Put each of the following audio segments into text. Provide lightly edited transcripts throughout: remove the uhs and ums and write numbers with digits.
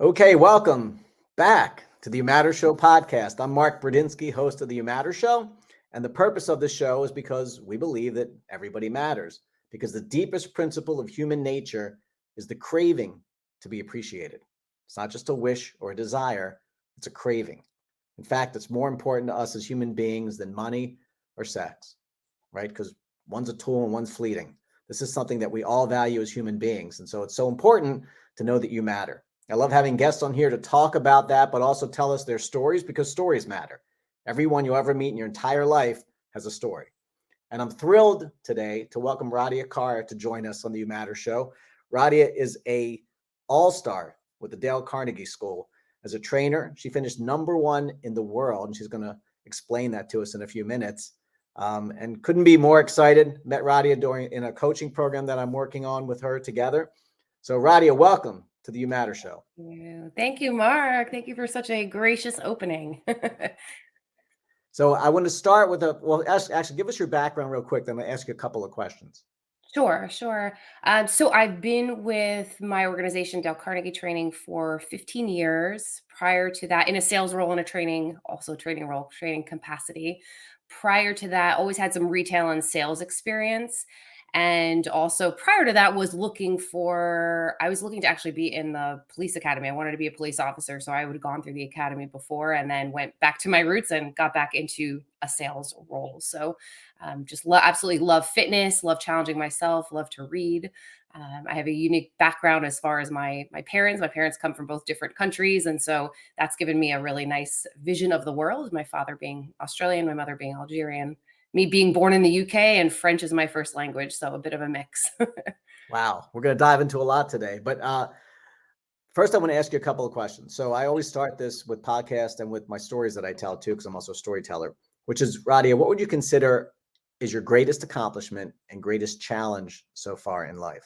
Okay, welcome back to the You Matter Show podcast. I'm Mark Bradinsky, host of the You Matter Show. And the purpose of this show is because we believe that everybody matters, because the deepest principle of human nature is the craving to be appreciated. It's not just a wish or a desire, it's a craving. In fact, it's more important to us as human beings than money or sex, right? Because one's a tool and one's fleeting. This is something that we all value as human beings. And so it's so important to know that you matter. I love having guests on here to talk about that, but also tell us their stories because stories matter. Everyone you ever meet in your entire life has a story. And I'm thrilled today to welcome Radia Carr to join us on the You Matter Show. Radia is a all-star with the Dale Carnegie School. As a trainer, she finished #1 in the world, and she's going to explain that to us in a few minutes. And couldn't be more excited. Met Radia in a coaching program that I'm working on with her together. So Radia, welcome to the You Matter Show. Thank you, Mark. Thank you for such a gracious opening. So I want to start with actually give us your background real quick. Then I'm going to ask you a couple of questions. Sure. So I've been with my organization, Dale Carnegie Training, for 15 years. Prior to that, in a sales role and a training, also training role, training capacity. Prior to that, always had some retail and sales experience. And also prior to that I was looking to actually be in the police academy. I wanted to be a police officer. So I would have gone through the academy before and then went back to my roots and got back into a sales role. So absolutely love fitness, love challenging myself, love to read. I have a unique background as far as my parents. My parents come from both different countries, and so that's given me a really nice vision of the world. My father being Australian, my mother being Algerian, me being born in the UK, and French is my first language, so a bit of a mix. Wow, we're going to dive into a lot today. But first, I want to ask you a couple of questions. So I always start this with podcasts and with my stories that I tell too, because I'm also a storyteller, which is, Radia, what would you consider is your greatest accomplishment and greatest challenge so far in life?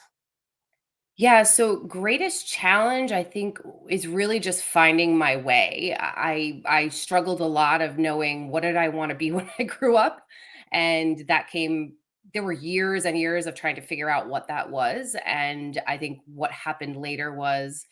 Yeah, so greatest challenge I think is really just finding my way. I struggled a lot of knowing what did I want to be when I grew up, and there were years and years of trying to figure out what that was, and I think what happened later was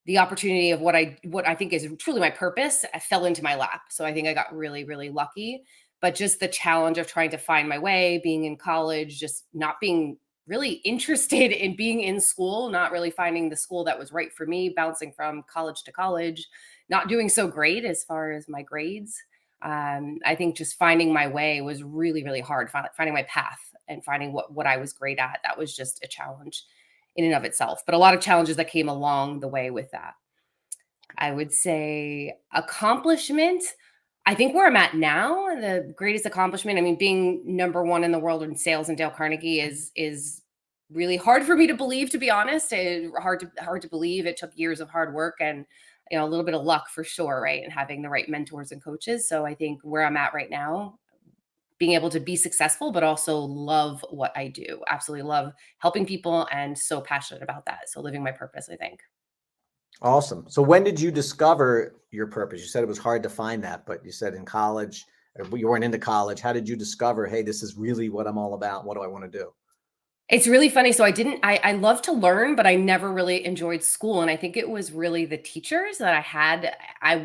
the opportunity of what I think is truly my purpose fell into my lap. So I think I got really lucky, but just the challenge of trying to find my way, being in college, just not being really interested in being in school, not really finding the school that was right for me, bouncing from college to college, not doing so great as far as my grades. I think just finding my way was really hard. Finding my path and finding what I was great at. That was just a challenge in and of itself, but a lot of challenges that came along the way with that. I would say accomplishment. I think where I'm at now, the greatest accomplishment, I mean, being #1 in the world in sales in Dale Carnegie is really hard for me to believe, to be honest. Hard to believe. It took years of hard work and a little bit of luck for sure, right? And having the right mentors and coaches. So I think where I'm at right now, being able to be successful, but also love what I do. Absolutely love helping people and so passionate about that. So living my purpose, I think. Awesome. So when did you discover your purpose? You said it was hard to find that, but you said in college, or you weren't into college. How did you discover, hey, this is really what I'm all about? What do I want to do? It's really funny. So I love to learn, but I never really enjoyed school. And I think it was really the teachers that I had. I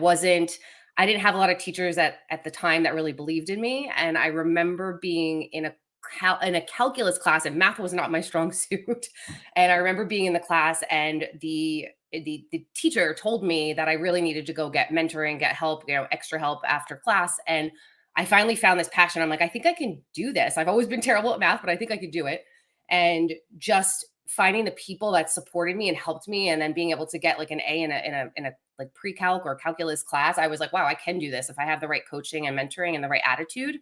didn't have a lot of teachers at the time that really believed in me. And I remember being in a calculus class, and math was not my strong suit. And I remember being in the class, and the teacher told me that I really needed to go get mentoring, get help, extra help after class. And I finally found this passion. I'm like, I think I can do this. I've always been terrible at math, but I think I could do it. And just finding the people that supported me and helped me, and then being able to get like an A in a like pre-calc or calculus class, I was like, wow, I can do this if I have the right coaching and mentoring and the right attitude.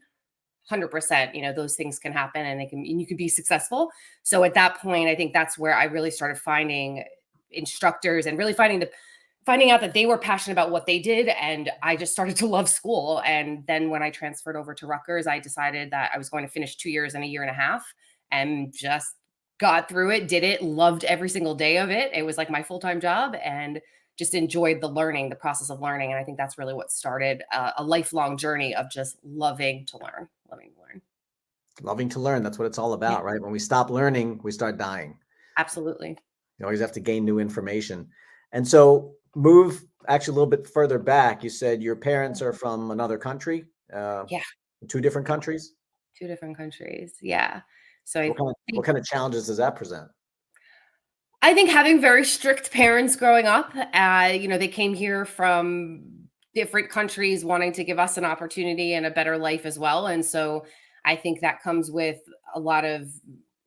100%, those things can happen, and you can be successful. So at that point, I think that's where I really started finding instructors and really finding out that they were passionate about what they did. And I just started to love school. And then when I transferred over to Rutgers, I decided that I was going to finish 2 years and a year and a half, and just got through it, did it, loved every single day of it. It was like my full-time job, and just enjoyed the process of learning. And I think that's really what started a lifelong journey of just loving to learn. Loving to learn. That's what it's all Yeah, about, right? When we stop learning, we start dying. absolutely. You always have to gain new information. And so move actually a little bit further back. You said your parents are from another country, Yeah, two different countries. 2 different countries. Yeah. So So I what think kind of challenges does that present? I think having very strict parents growing up, they came here from different countries wanting to give us an opportunity and a better life as well. And so I think that comes with a lot of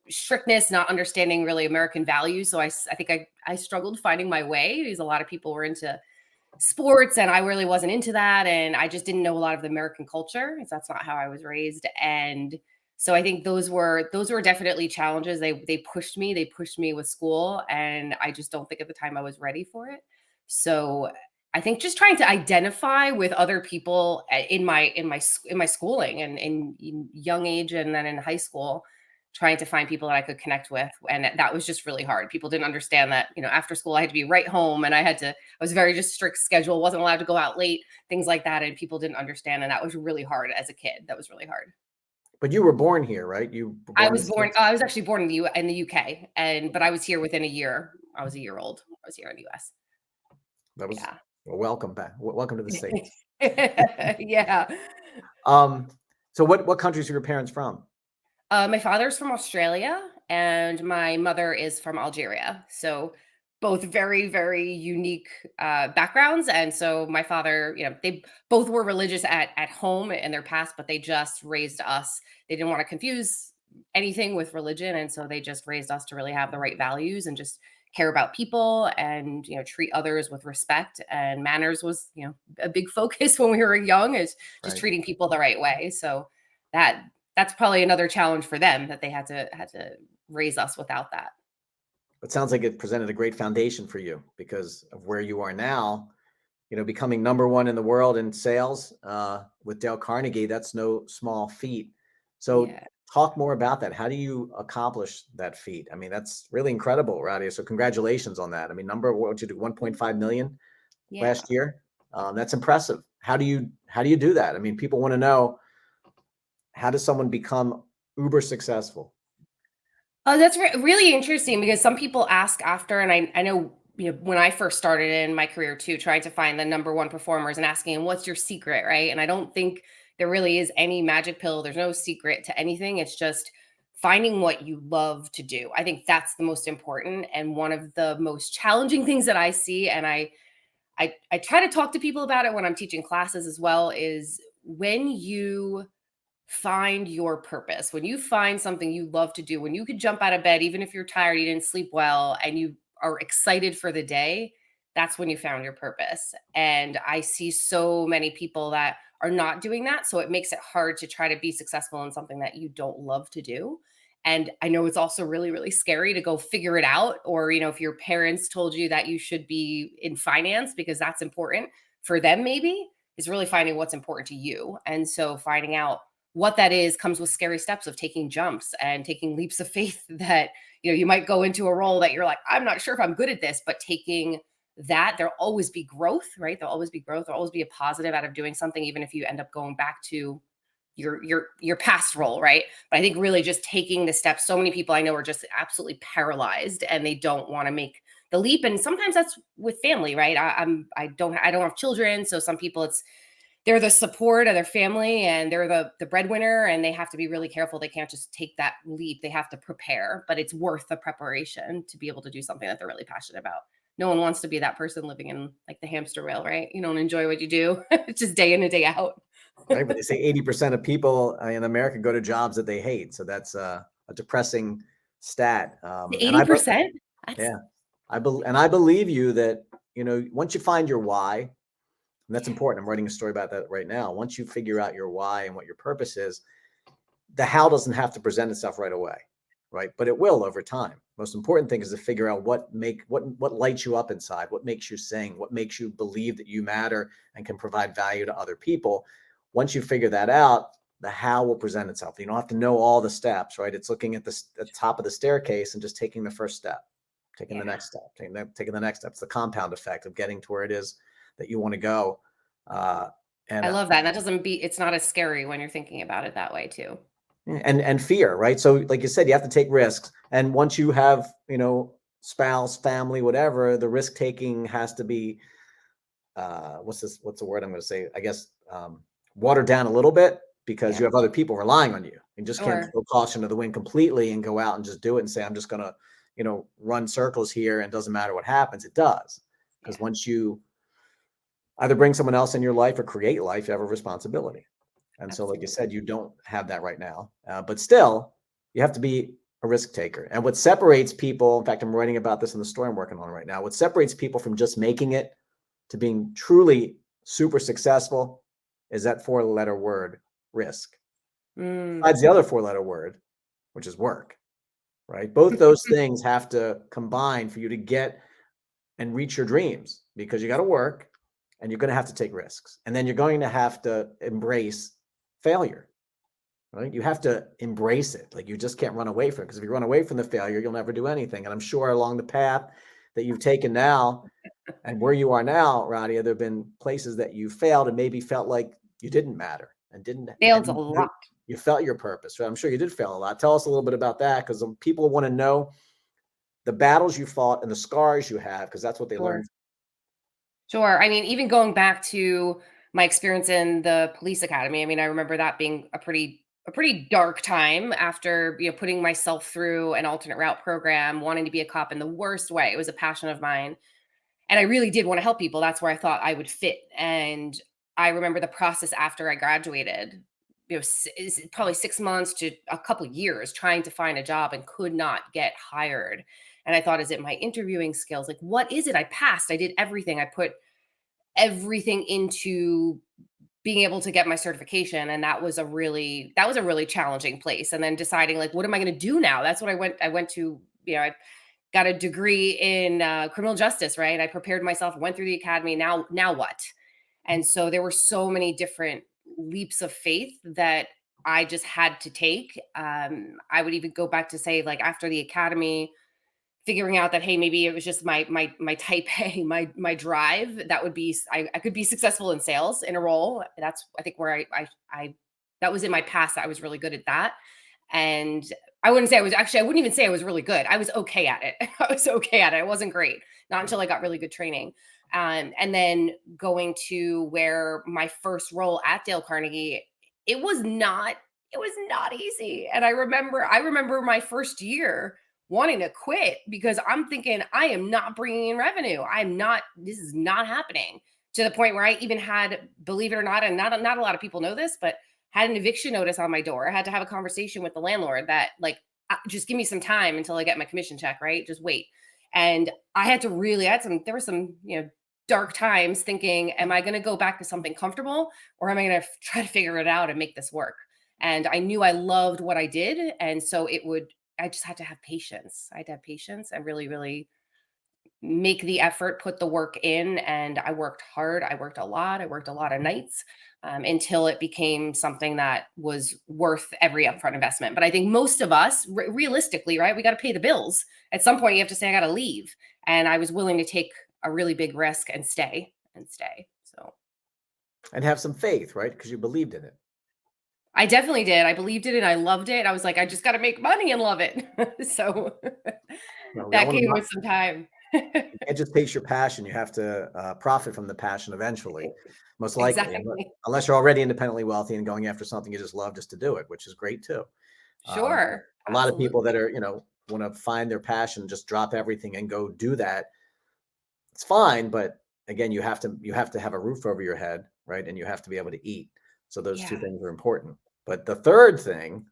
strictness, not understanding really American values. So I think I struggled finding my way because a lot of people were into sports and I really wasn't into that, and I just didn't know a lot of the American culture because that's not how I was raised. And so I think those were definitely challenges. They pushed me with school, and I just don't think at the time I was ready for it. So I think just trying to identify with other people in my schooling and in young age and then in high school, trying to find people that I could connect with. And that was just really hard. People didn't understand that, after school I had to be right home, and I was very just strict schedule, wasn't allowed to go out late, things like that. And people didn't understand. And that was really hard as a kid. That was really hard. But you were born here, right? You were born in the States? I was actually born in the UK, but I was here within a year. I was a year old. I was here in the US. That was Yeah. well, welcome back. Welcome to the States. Yeah. Um, so what countries are your parents from? My father's from Australia and my mother is from Algeria. So both very, very unique backgrounds. And so my father, they both were religious at home in their past, but they just raised us. They didn't want to confuse anything with religion. And so they just raised us to really have the right values and just care about people and treat others with respect. And manners was a big focus when we were young, is just Right. treating people the right way. So that that's probably another challenge for them, that they had to raise us without that. It sounds like it presented a great foundation for you because of where you are now. Becoming number one in the world in sales with Dale Carnegie, that's no small feat. So Yeah. talk more about that. How do you accomplish that feat? I mean, that's really incredible, Radia. So congratulations on that. I mean, what would you do? 1.5 million Yeah. last year. That's impressive. How do you do that? I mean, people want to know, how does someone become uber successful? Oh, that's really interesting because some people ask after, and I know, when I first started in my career too, trying to find the number one performers and asking, what's your secret, right? And I don't think there really is any magic pill. There's no secret to anything. It's just finding what you love to do. I think that's the most important and one of the most challenging things that I see. And I try to talk to people about it when I'm teaching classes as well, is when you find your purpose, when you find something you love to do, when you could jump out of bed, even if you're tired, you didn't sleep well, and you are excited for the day, that's when you found your purpose. And I see so many people that are not doing that. So it makes it hard to try to be successful in something that you don't love to do. And I know it's also really, really scary to go figure it out. Or, if your parents told you that you should be in finance because that's important for them, maybe, is really finding what's important to you. And so finding out what that is comes with scary steps of taking jumps and taking leaps of faith that you might go into a role that you're like, I'm not sure if I'm good at this, but taking that, there'll always be growth, right? There'll always be growth. There'll always be a positive out of doing something, even if you end up going back to your past role, right? But I think really just taking the steps. So many people I know are just absolutely paralyzed and they don't want to make the leap. And sometimes that's with family, right? I don't have children, so some people they're the support of their family and they're the breadwinner, and they have to be really careful. They can't just take that leap. They have to prepare, but it's worth the preparation to be able to do something that they're really passionate about. No one wants to be that person living in like the hamster wheel, right? You don't enjoy what you do. It's just day in and day out. Right, but they say 80% of people in America go to jobs that they hate. So that's a depressing stat. And 80%? That's yeah, I believe you that, once you find your why, and that's yeah, important. I'm writing a story about that right now. Once you figure out your why and what your purpose is, the how doesn't have to present itself right away, right? But it will over time. Most important thing is to figure out what lights you up inside, what makes you sing, what makes you believe that you matter and can provide value to other people. Once you figure that out, the how will present itself. You don't have to know all the steps, right? It's looking at the top of the staircase and just taking the first step, taking the yeah. next step, taking the next step. It's the compound effect of getting to where it is that you want to go. Uh, I and love that. And that doesn't be it's not as scary when you're thinking about it that way too. and fear, right? So like you said, you have to take risks. And once you have, spouse, family, whatever, the risk taking has to be what's the word I'm going to say? I guess watered down a little bit because Yeah, you have other people relying on you. You just can't sure. throw caution to the wind completely and go out and just do it and say, I'm just going to, run circles here and it doesn't matter what happens. It does. Because Yeah, once you either bring someone else in your life or create life, you have a responsibility. And so, like you absolutely. said, you don't have that right now. But still, you have to be a risk taker. And what separates people, in fact, I'm writing about this in the story I'm working on right now, what separates people from just making it to being truly super successful is that 4-letter word, risk. Mm. Besides the other 4-letter word, which is work, right? Both those things have to combine for you to get and reach your dreams because you got to work and you're going to have to take risks. And then you're going to have to embrace failure, right? You have to embrace it. Like you just can't run away from it because if you run away from the failure, you'll never do anything. And I'm sure along the path that you've taken now and where you are now, Radia, there have been places that you failed and maybe felt like you didn't matter and didn't, Failed a and lot. you felt your purpose. Right? I'm sure you did fail a lot. Tell us a little bit about that because people want to know the battles you fought and the scars you have because that's what they learn. Sure. Sure. I mean, even going back to my experience in the police academy, I mean, I remember that being a pretty dark time after, putting myself through an alternate route program, wanting to be a cop in the worst way. It was a passion of mine. And I really did want to help people. That's where I thought I would fit. And I remember the process after I graduated, probably 6 months to a couple years trying to find a job and could not get hired. And I thought, is it my interviewing skills? Like, what is it? I passed. I did everything. I put everything into being able to get my certification, and that was a really challenging place. And then deciding, like, what am I going to do now? That's what I went to. I got a degree in criminal justice, right? I prepared myself, went through the academy. Now what? And so there were so many different leaps of faith that I just had to take. I would even go back to say, like, after the academy, figuring out that, hey, maybe it was just my type A, my drive that would be, I could be successful in sales in a role. That's, I think, where I that was in my past. I was really good at that. And I wouldn't even say I was really good. I was okay at it. I was okay at it. It wasn't great. Not until I got really good training. And then going to where my first role at Dale Carnegie, it was not, it was not easy. And I remember my first year wanting to quit because I'm thinking, I am not bringing in revenue. This is not happening, to the point where I even had, believe it or not, and not a lot of people know this, but had an eviction notice on my door. I had to have a conversation with the landlord that, like, just give me some time until I get my commission check, right? Just wait. And there were some, dark times thinking, am I going to go back to something comfortable, or am I going to try to figure it out and make this work? And I knew I loved what I did. And so I just had to have patience. I had to have patience and really, really make the effort, put the work in. And I worked hard. I worked a lot. I worked a lot of nights, until it became something that was worth every upfront investment. But I think most of us, realistically, right, we got to pay the bills. At some point, you have to say, I got to leave. And I was willing to take a really big risk and stay. So And have some faith, right? Because you believed in it. I definitely did. I believed it and I loved it. I was like, I just got to make money and love it. So No, we all that want came to. with some time. You can't just chase your passion. You have to profit from the passion eventually, most likely, Exactly. unless you're already independently wealthy and going after something you just love just to do it, which is great too. Sure. A lot of people that Absolutely. are, want to find their passion, just drop everything and go do that. It's fine, but again, you have to have a roof over your head, right? And you have to be able to eat. So those two Yeah. things are important. But the third thing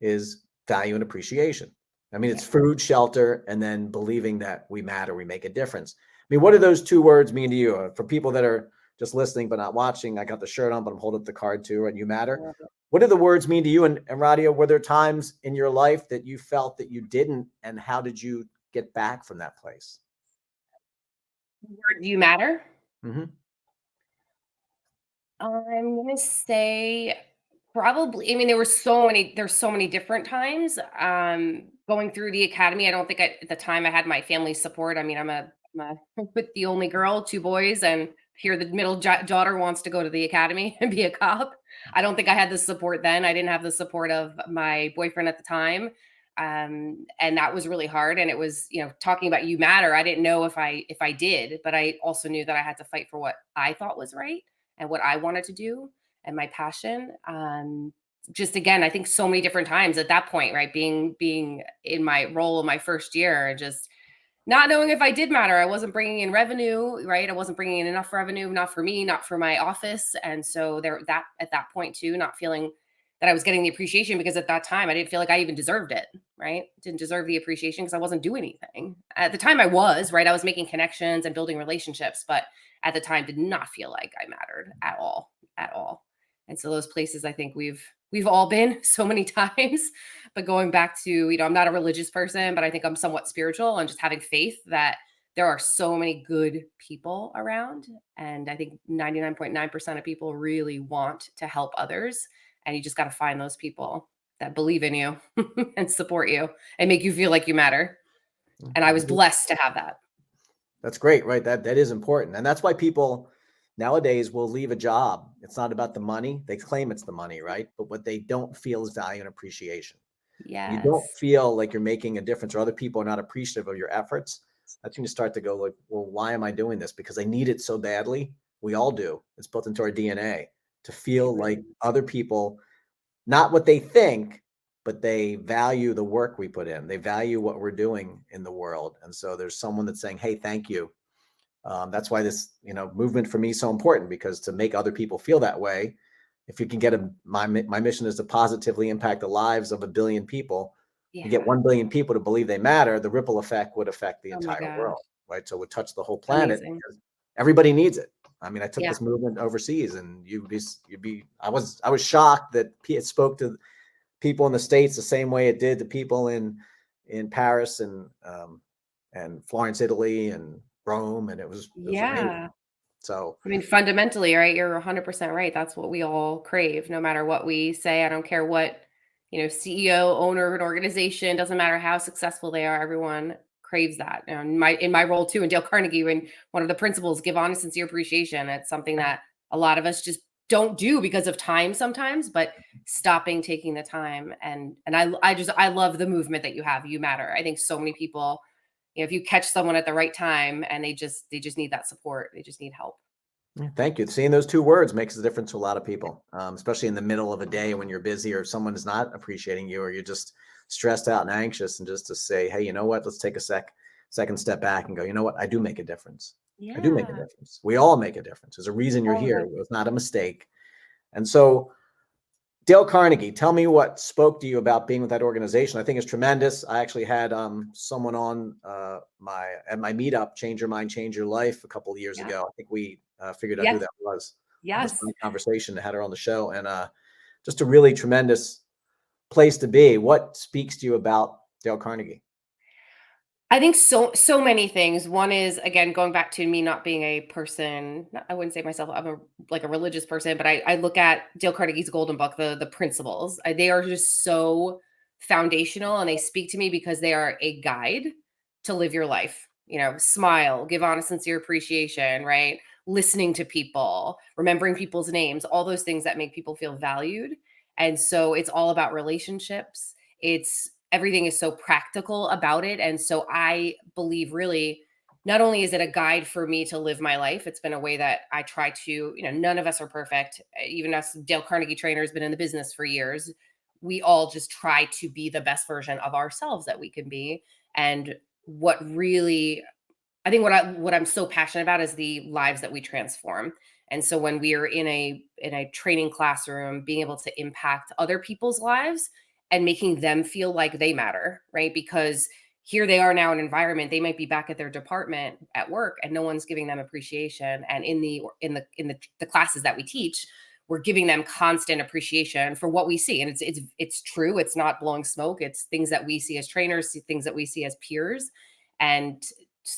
is value and appreciation. I mean, it's Yeah. food, shelter, and then believing that we matter, we make a difference. I mean, what do those two words mean to you? For people that are just listening but not watching, I got the shirt on, but I'm holding up the card too, and you matter. What do the words mean to you? And Radia, were there times in your life that you felt that you didn't, and how did you get back from that place? Word, you matter. Hmm. I'm gonna say probably. I mean, there's so many different times. Going through the academy, I don't think at the time I had my family's support. I mean, I'm with the only girl, two boys, and here the middle daughter wants to go to the academy and be a cop. I don't think I had the support then. I didn't have the support of my boyfriend at the time. And that was really hard. And it was, talking about you matter. I didn't know if I did, but I also knew that I had to fight for what I thought was right and what I wanted to do and my passion. Just again, I think so many different times at that point, right? Being in my role in my first year, just not knowing if I did matter. I wasn't bringing in revenue, right? I wasn't bringing in enough revenue, not for me, not for my office. And so there, that at that point too, not feeling that I was getting the appreciation, because at that time I didn't feel like I even deserved it, right? Didn't deserve the appreciation because I wasn't doing anything. At the time I was, right? I was making connections and building relationships, but at the time did not feel like I mattered at all, at all. And so those places, I think we've all been so many times. But going back to, I'm not a religious person, but I think I'm somewhat spiritual, and just having faith that there are so many good people around. And I think 99.9% of people really want to help others. And you just got to find those people that believe in you and support you and make you feel like you matter. And I was blessed to have that. That's great, right? That is important. And that's why people nowadays will leave a job. It's not about the money. They claim it's the money, right? But what they don't feel is value and appreciation. When you don't Yes. feel like you're making a difference, or other people are not appreciative of your efforts, that's when you start to go like, well, why am I doing this? Because I need it so badly. We all do. It's built into our DNA to feel like other people, not what they think, but they value the work we put in. They value what we're doing in the world. And so there's someone that's saying, hey, thank you. That's why this, movement for me is so important, because to make other people feel that way, if you can get my mission is to positively impact the lives of 1 billion people. You get Yeah. 1 billion people to believe they matter, the ripple effect would affect the Oh my entire God. world, right? So it would touch the whole planet, Amazing. because everybody needs it. I mean, I took Yeah. this movement overseas, and I was shocked that it spoke to people in the States the same way it did to people in Paris and Florence, Italy, and Rome, and it was amazing. Yeah. So I mean, fundamentally, right? You're 100% right. That's what we all crave, no matter what we say. I don't care what, CEO, owner of an organization, doesn't matter how successful they are, everyone craves that. And in my role too, in Dale Carnegie, when one of the principles, give honest, sincere appreciation, it's something that a lot of us just don't do because of time sometimes, but stopping taking the time. And I love the movement that you have. You matter. I think so many people, if you catch someone at the right time and they just need that support, they just need help. thank you. Seeing those two words makes a difference to a lot of people, especially in the middle of a day when you're busy, or if someone is not appreciating you, or you're just stressed out and anxious, and just to say, hey, you know what? Let's take a second step back and go, you know what? I do make a difference. I do make a Yeah. difference. We all make a difference. There's a reason you're All of here. us. It's not a mistake. And so, Dale Carnegie, tell me what spoke to you about being with that organization. I think it's tremendous. I actually had someone on my meetup, Change Your Mind, Change Your Life, a couple of years Yeah. ago. I think we figured out who Yes. that was. It was a Yes. fun conversation to had her on the show, and just a really tremendous place to be. What speaks to you about Dale Carnegie? I think so many things. One is, again, going back to me not being a person. I wouldn't say myself I'm like a religious person, but I look at Dale Carnegie's Golden Book, the principles. They are just so foundational, and they speak to me because they are a guide to live your life. Smile, give honest, sincere appreciation, right? Listening to people, remembering people's names, all those things that make people feel valued. And so it's all about relationships. It's everything is so practical about it. And so I believe, really, not only is it a guide for me to live my life, it's been a way that I try to, none of us are perfect. Even us Dale Carnegie Trainer has been in the business for years. We all just try to be the best version of ourselves that we can be. And what really, I think what I'm so passionate about is the lives that we transform. And so when we are in a training classroom, being able to impact other people's lives and making them feel like they matter, right? Because here they are now in an environment, they might be back at their department at work and no one's giving them appreciation. And in the classes that we teach, we're giving them constant appreciation for what we see. And it's true. It's not blowing smoke. It's things that we see as trainers, things that we see as peers. And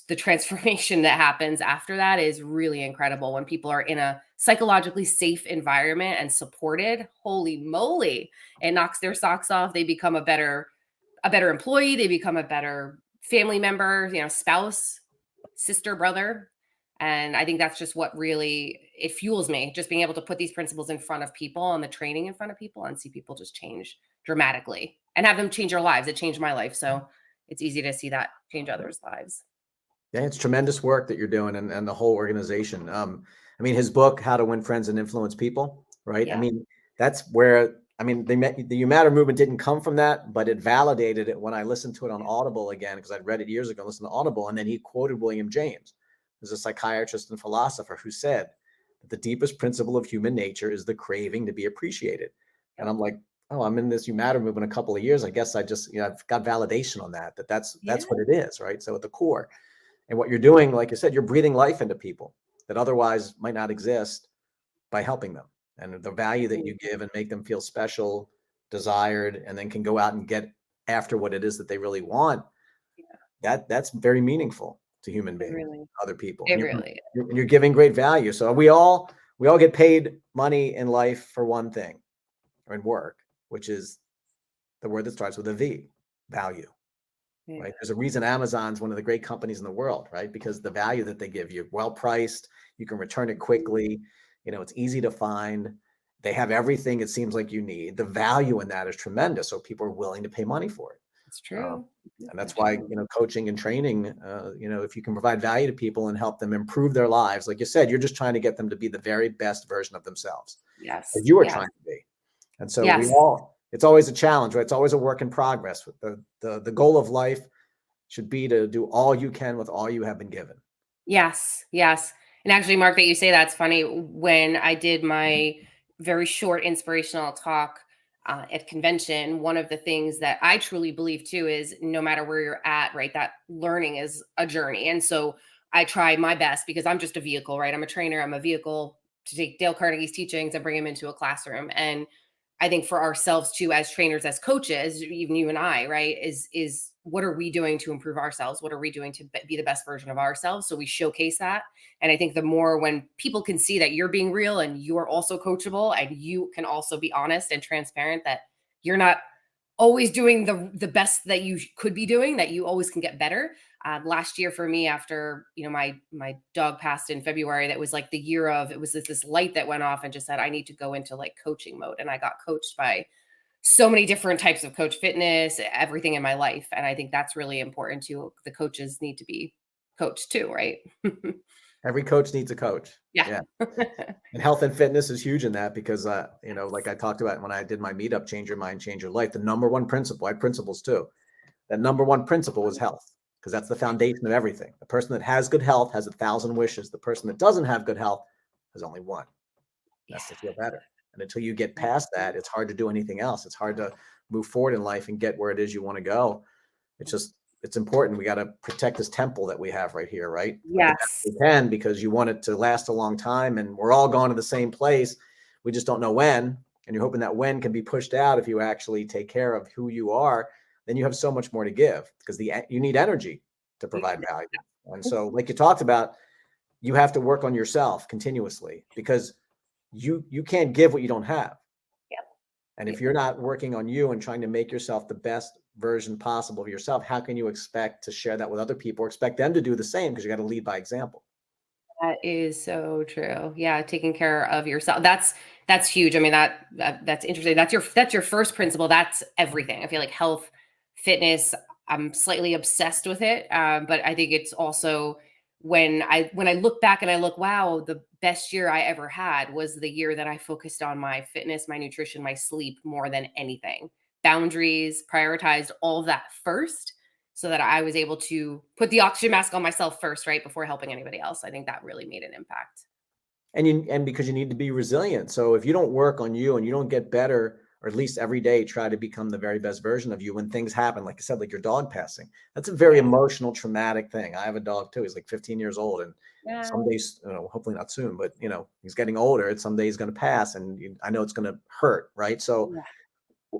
the transformation that happens after that is really incredible when people are in a psychologically safe environment and supported. Holy moly, it knocks their socks off. They become a better employee, they become a better family member, spouse, sister, brother. And I think that's just what really it fuels me, just being able to put these principles in front of people and the training in front of people and see people just change dramatically and have them change their lives. It changed my life. So it's easy to see that change others' lives. Yeah, it's tremendous work that you're doing, and the whole organization. I mean, his book, How to Win Friends and Influence People, right? I Yeah. mean, that's where, I mean, the You Matter movement didn't come from that, but it validated it when I listened to it on Audible again, because I'd read it years ago, listened to Audible, and then he quoted William James, who's a psychiatrist and philosopher, who said that the deepest principle of human nature is the craving to be appreciated. And Yep. I'm like, oh, I'm in this You Matter movement a couple of years. I guess I just, I've got validation on that, Yeah. that's what it is, right? So at the core. And what you're doing, like you said, you're breathing life into people that otherwise might not exist by helping them. And the value that you give and make them feel special, desired, and then can go out and get after what it is that they really want. Yeah. That's very meaningful to human It beings, really, other people. it And really you're giving great value. So we all get paid money in life for one thing, or in work, which is the word that starts with a V, value. is. Right? There's a reason Amazon's one of the great companies in the world, right? Because the value that they give you, well priced, you can return it quickly, it's easy to find. They have everything it seems like you need. The value in that is tremendous. So people are willing to pay money for it. It's Um, true. and that's That's why, true. coaching and training, if you can provide value to people and help them improve their lives, like you said, you're just trying to get them to be the very best version of themselves that Yes. you are Yes. trying to be. And so Yes. it's always a challenge, right? It's always a work in progress. The goal of life should be to do all you can with all you have been given. Yes, yes. And actually, Mark, that you say that's funny. When I did my very short inspirational talk at convention, one of the things that I truly believe too is no matter where you're at, right, that learning is a journey. And so I try my best because I'm just a vehicle, right? I'm a trainer, I'm a vehicle to take Dale Carnegie's teachings and bring them into a classroom. And I think for ourselves too, as trainers, as coaches, even you and I, right, is what are we doing to improve ourselves? What are we doing to be the best version of ourselves? So we showcase that. And I think the more when people can see that you're being real and you're also coachable and you can also be honest and transparent, that you're not always doing the best that you could be doing, that you always can get better. Last year for me, after my dog passed in February, that was like the year of, it was this light that went off and just said I need to go into like coaching mode, and I got coached by so many different types of coach, fitness, everything in my life, and I think that's really important too. The coaches need to be coached too, right? Every coach needs a coach. Yeah. Yeah. And health and fitness is huge in that because, like I talked about when I did my meetup, Change Your Mind, Change Your Life, the number one principle, I had principles too. That number one principle is health, because that's the foundation of everything. The person that has good health has 1,000 wishes. The person that doesn't have good health has only one. Yeah. That's to feel better. And until you get past that, it's hard to do anything else. It's hard to move forward in life and get where it is you want to go. It's important. We got to protect this temple that we have right here, right? The best Yes. we can, because you want it to last a long time, and we're all going to the same place. We just don't know when. And you're hoping that when can be pushed out if you actually take care of who you are. Then you have so much more to give, because you need energy to provide value. And so, like you talked about, you have to work on yourself continuously, because you can't give what you don't have. And if Yep. you're not working on you and trying to make yourself the best version possible of yourself, how can you expect to share that with other people or expect them to do the same? Because you got to lead by example. That is so true. Yeah, taking care of yourself. That's huge. I mean, that's interesting. That's your first principle. That's everything. I feel like health, fitness. I'm slightly obsessed with it, but I think it's also when I look back and I look, wow, the best year I ever had was the year that I focused on my fitness, my nutrition, my sleep more than anything. Boundaries, prioritized all of that first so that I was able to put the oxygen mask on myself first, right, before helping anybody else. I think that really made an impact. And because you need to be resilient. So if you don't work on you and you don't get better, or at least every day try to become the very best version of you, when things happen, like I said, like your dog passing, that's a very Yeah. emotional, traumatic thing. I have a dog too. He's like 15 years old, and Yeah. some days, hopefully not soon, but he's getting older. It's some days going to pass, and I know it's going to hurt, right? So Yeah.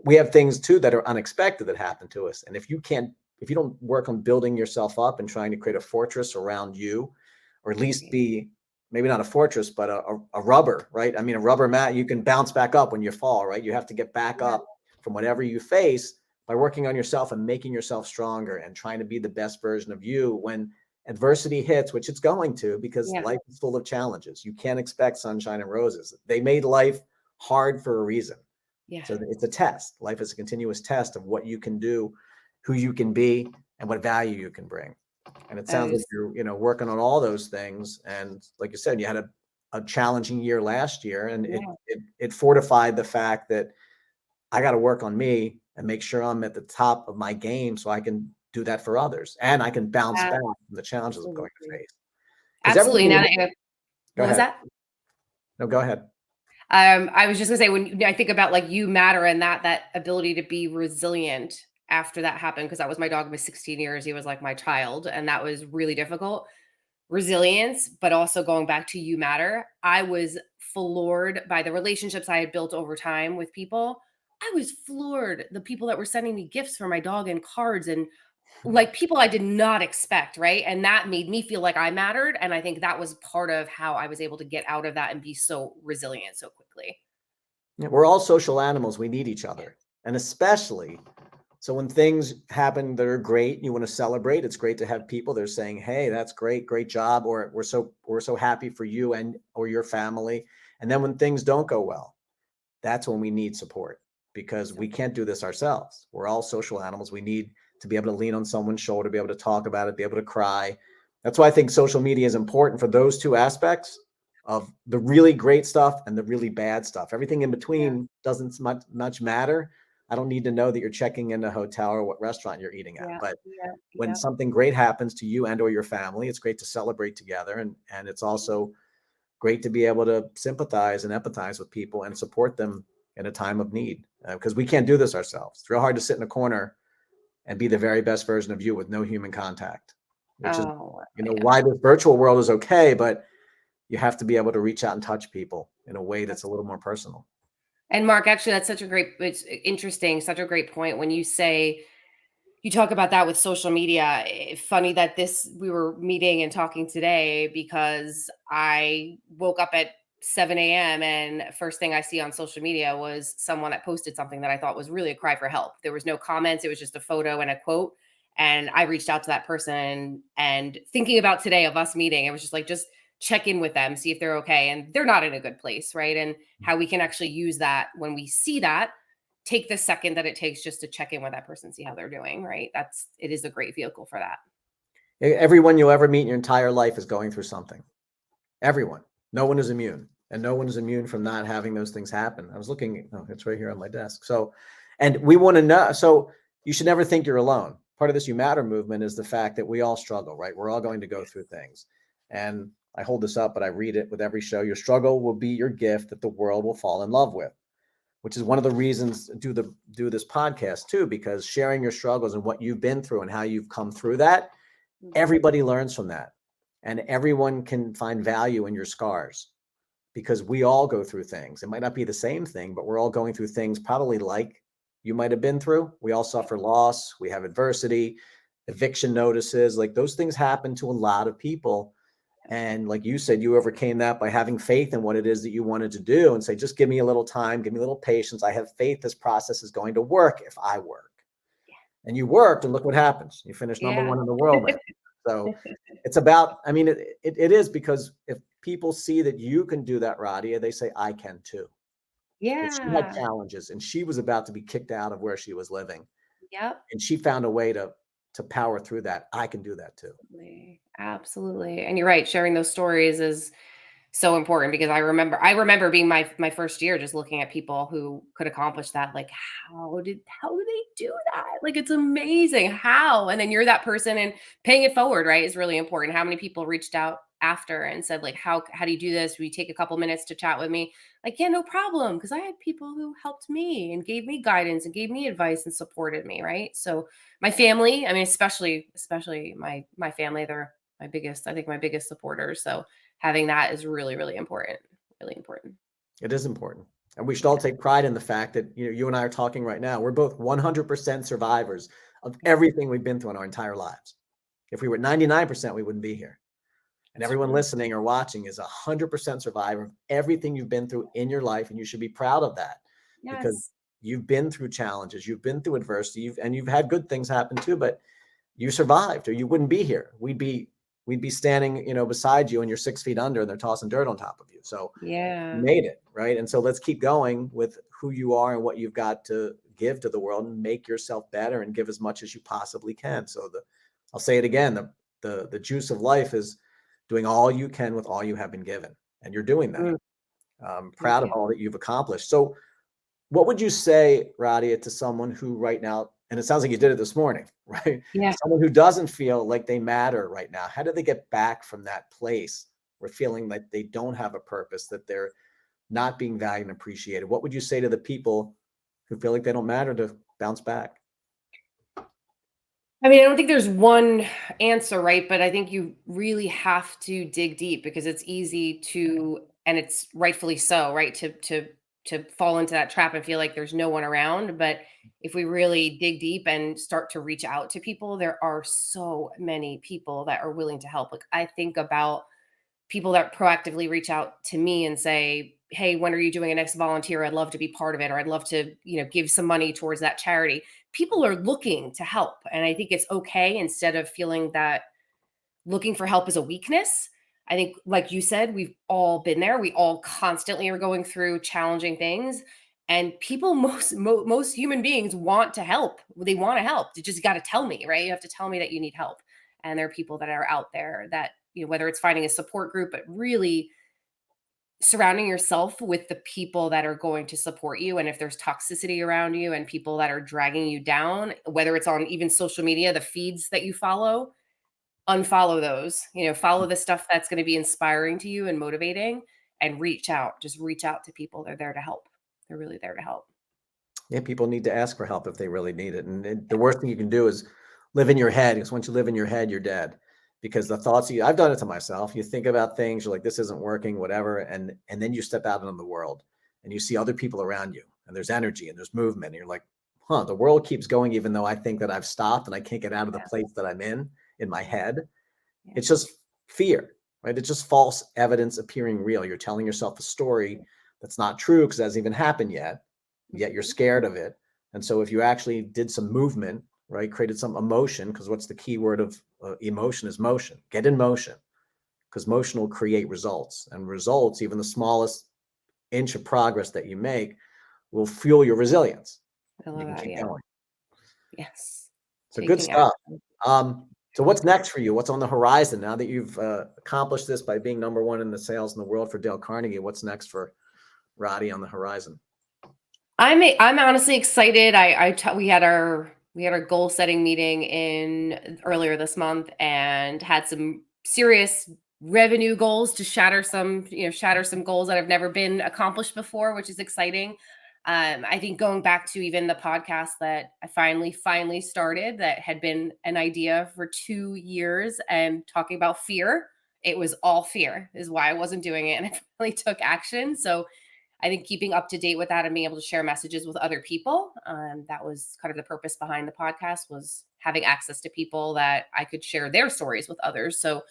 we have things too that are unexpected that happen to us. And if you don't work on building yourself up and trying to create a fortress around you, or at least be maybe not a fortress, but a rubber, right? I mean, a rubber mat, you can bounce back up when you fall, right? You have to get back Yeah. up from whatever you face by working on yourself and making yourself stronger and trying to be the best version of you when adversity hits, which it's going to, because Yeah. life is full of challenges. You can't expect sunshine and roses. They made life hard for a reason. Yeah. So it's a test. Life is a continuous test of what you can do, who you can be, and what value you can bring. And it I sounds like was you're, working on all those things. And like you said, you had a challenging year last year, and yeah, it fortified the fact that I got to work on me and make sure I'm at the top of my game so I can do that for others and I can bounce back from the challenges I'm going to absolutely. face. Because Absolutely. everything, Now that go what was ahead. that? No, go ahead. I was just gonna say when I think about like you matter and that ability to be resilient after that happened, because that was my dog was 16 years. He was like my child, and that was really difficult. Resilience, but also going back to you matter. I was floored by the relationships I had built over time with people. I was floored. The people that were sending me gifts for my dog and cards and like people I did not expect, right? And that made me feel like I mattered. And I think that was part of how I was able to get out of that and be so resilient so quickly. Yeah, we're all social animals. We need each Yeah. other. And especially so when things happen that are great, you want to celebrate. It's great to have people that are saying, "Hey, that's great, great job," or we're so happy for you and or your family. And then when things don't go well, that's when we need support because So we can't do this ourselves. We're all social animals. We need to be able to lean on someone's shoulder, be able to talk about it, be able to cry. That's why I think social media is important for those two aspects of the really great stuff and the really bad stuff. Everything in yeah, between doesn't much matter. I don't need to know that you're checking in a hotel or what restaurant you're eating at. yeah, But yeah, when yeah. something great happens to you and or your family, it's great to celebrate together. And it's also great to be able to sympathize and empathize with people and support them in a time of need because we can't do this ourselves. It's real hard to sit in a corner and be the very best version of you with no human contact, which is, Oh, yeah. why this virtual world is okay, but you have to be able to reach out and touch people in a way that's a little more personal. And Mark, actually, that's such a great, it's interesting, such a great point when you say, you talk about that with social media. Funny that we were meeting and talking today because I woke up at 7 a.m. and first thing I see on social media was someone that posted something that I thought was really a cry for help. There was no comments, it was just a photo and a quote. And I reached out to that person and thinking about today of us meeting, it was just like, just check in with them, see if they're okay. And they're not in a good place, right? And how we can actually use that when we see that, take the second that it takes just to check in with that person, see how they're doing, right? It is a great vehicle for that. Everyone you'll ever meet in your entire life is going through something. Everyone. No one is immune. And no one is immune from not having those things happen. I was looking, oh, it's right here on my desk. So, and we want to know. So, you should never think you're alone. Part of this You Matter movement is the fact that we all struggle, right? We're all going to go through things. And I hold this up, but I read it with every show. Your struggle will be your gift that the world will fall in love with, which is one of the reasons do this podcast too, because sharing your struggles and what you've been through and how you've come through that, Mhm. everybody learns from that. And everyone can find value in your scars because we all go through things. It might not be the same thing, but we're all going through things probably like you might have been through. We all suffer loss, we have adversity, eviction notices, like those things happen to a lot of people. And like you said, you overcame that by having faith in what it is that you wanted to do and say, just give me a little time, give me a little patience. I have faith this process is going to work if I work. And you worked, and look what happens. You finished number Yeah. one in the world now. So it's about, I mean, it is because if people see that you can do that, Radia, they say, I can too. That she had Yeah. challenges and she was about to be kicked out of where she was living. Yep. And she found a way to power through that. I can do that too. Absolutely. And you're right, sharing those stories is so important because I remember being my first year just looking at people who could accomplish that. Like, how do they do that? Like, it's amazing. How? And then you're that person and paying it forward, right? Is really important. How many people reached out after and said, like, how do you do this? Will you take a couple minutes to chat with me? Like, yeah, no problem. Because I had people who helped me and gave me guidance and gave me advice and supported me, right? So my family, I mean, especially my family, they're my biggest supporters. So having that is really, really important. Really important. It is important. And we should all Yeah. take pride in the fact that you and I are talking right now. We're both 100% survivors of Yeah. everything we've been through in our entire lives. If we were 99%, we wouldn't be here. And It's everyone true. listening or watching is 100% survivor of everything you've been through in your life. And you should be proud of that because Yes. you've been through challenges, you've been through adversity, and you've had good things happen too, but you survived or you wouldn't be here. We'd be we'd be standing, beside you and you're 6 feet under and they're tossing dirt on top of you. So you Yeah. made it, right? And so let's keep going with who you are and what you've got to give to the world and make yourself better and give as much as you possibly can. So I'll say it again, the juice of life is doing all you can with all you have been given. And you're doing that. Mm, I'm thank proud of you. all that you've accomplished. So what would you say, Radia, to someone who right now, and it sounds like you did it this morning, right? Yeah. Someone who doesn't feel like they matter right now, how do they get back from that place where feeling like they don't have a purpose, that they're not being valued and appreciated? What would you say to the people who feel like they don't matter to bounce back? I mean, I don't think there's one answer, right? But I think you really have to dig deep because it's easy to, and it's rightfully so, right? To fall into that trap and feel like there's no one around. But if we really dig deep and start to reach out to people, there are so many people that are willing to help. Like I think about people that proactively reach out to me and say, "Hey, when are you doing a next volunteer? I'd love to be part of it, or I'd love to, give some money towards that charity." People are looking to help, and I think it's okay instead of feeling that looking for help is a weakness. I think, like you said, we've all been there. We all constantly are going through challenging things, and people, most human beings want to help. They want to help. You just got to tell me, right? You have to tell me that you need help. And there are people that are out there that, whether it's finding a support group, but really surrounding yourself with the people that are going to support you. And if there's toxicity around you and people that are dragging you down, whether it's on even social media, the feeds that you follow, unfollow those. Follow the stuff that's going to be inspiring to you and motivating, and reach out. Just reach out to people. They're there to help. They're really there to help. Yeah, people need to ask for help if they really need it. And the worst thing you can do is live in your head, because once you live in your head, you're dead. Because the thoughts I've done it to myself. You think about things, you're like, this isn't working, whatever. And then you step out into the world and you see other people around you and there's energy and there's movement. And you're like, huh, the world keeps going, even though I think that I've stopped and I can't get out of the Yeah. place that I'm in my head. Yeah. It's just fear, right? It's just false evidence appearing real. You're telling yourself a story that's not true because it hasn't even happened yet you're Mhm. scared of it. And so if you actually did some movement, right, created some emotion, because what's the key word of emotion is motion. Get in motion, because motion will create results, and results, even the smallest inch of progress that you make, will fuel your resilience. I And you love can that. keep Yeah. going. Yes. So good Taking stuff. action. So what's next for you? What's on the horizon now that you've accomplished this by being number one in the sales in the world for Dale Carnegie? What's next for Roddy on the horizon? I'm honestly excited. We had our goal setting meeting in earlier this month and had some serious revenue goals to shatter some goals that have never been accomplished before, which is exciting. I think going back to even the podcast that I finally started, that had been an idea for 2 years, and talking about fear. It was all fear is why I wasn't doing it, and I finally took action. So I think keeping up to date with that and being able to share messages with other people, that was kind of the purpose behind the podcast, was having access to people that I could share their stories with others. So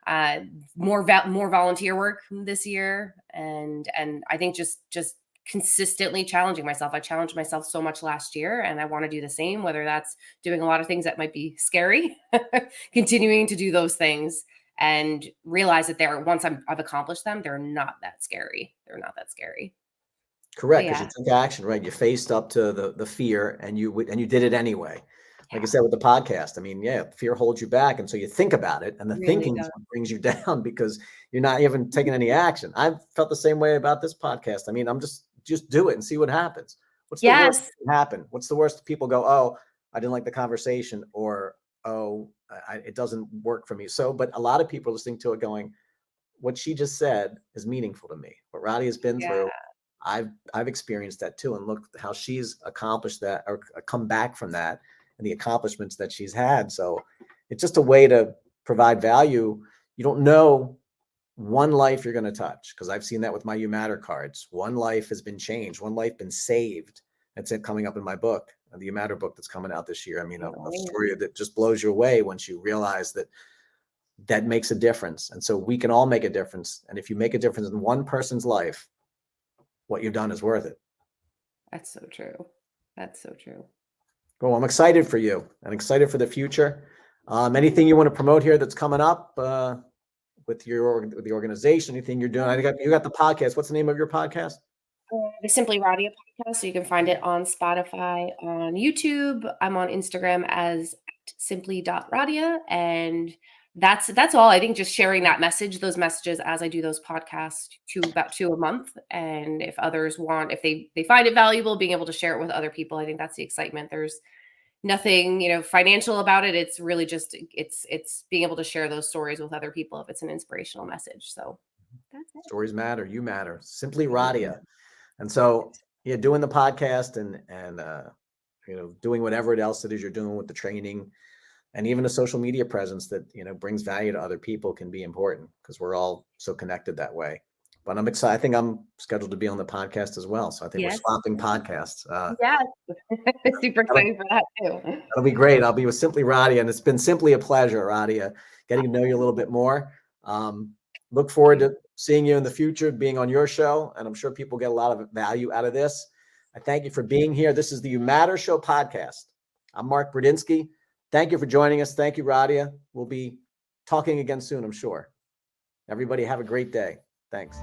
uh, more volunteer work this year, and I think just consistently challenging myself. I challenged myself so much last year, and I want to do the same. Whether that's doing a lot of things that might be scary, continuing to do those things, and realize that once I've accomplished them, they're not that scary. They're not that scary. But Correct, because you yeah, took action, right? You faced up to the fear and you did it anyway. Like I yeah, said with the podcast, I mean, yeah, fear holds you back, and so you think about it, and the really thinking is does. what brings you down because you're not even taking any action. I've felt the same way about this podcast. I mean, I'm just do it and see what happens. What's the worst Yes. that can happen? What's the worst? People go, "Oh, I didn't like the conversation," or "Oh, it doesn't work for me." So, but a lot of people are listening to it going, "What she just said is meaningful to me. What Roddy has been Yeah. through, I've experienced that too, and look how she's accomplished that or come back from that, and the accomplishments that she's had. So it's just a way to provide value. You don't know one life you're going to touch, because I've seen that with my You Matter cards. One life has been changed, one life been saved. That's it, coming up in my book, the You Matter book that's coming out this year. I mean, a story that just blows you away once you realize that that makes a difference. And so we can all make a difference. And if you make a difference in one person's life, what you've done is worth it. That's so true. That's so true. Well, I'm excited for you and excited for the future. Anything you want to promote here that's coming up with the organization? Anything you're doing? You got the podcast. What's the name of your podcast? The Simply Radia podcast, so you can find it on Spotify, on YouTube. I'm on Instagram as simply.radia, and that's all. I think just sharing that message, those messages as I do those podcasts, about two a month. And if others want, if they find it valuable, being able to share it with other people, I think that's the excitement. There's nothing, financial about it. It's really just it's being able to share those stories with other people if it's an inspirational message. So that's it. Stories matter. You matter. Simply Absolutely. Radia. And so, yeah, doing the podcast and doing whatever else it is you're doing with the training and even the social media presence that brings value to other people can be important because we're all so connected that way. But I'm excited. I think I'm scheduled to be on the podcast as well. So I think we're Yes. swapping podcasts. Yes. Super That'll, excited for that too. that'll be great. I'll be with Simply Radia, and it's been simply a pleasure, Radia, getting to know you a little bit more. Look forward to seeing you in the future, being on your show, and I'm sure people get a lot of value out of this. I thank you for being here. This is the You Matter Show podcast. I'm Mark Bradinsky. Thank you for joining us. Thank you, Radia. We'll be talking again soon, I'm sure. Everybody have a great day. Thanks.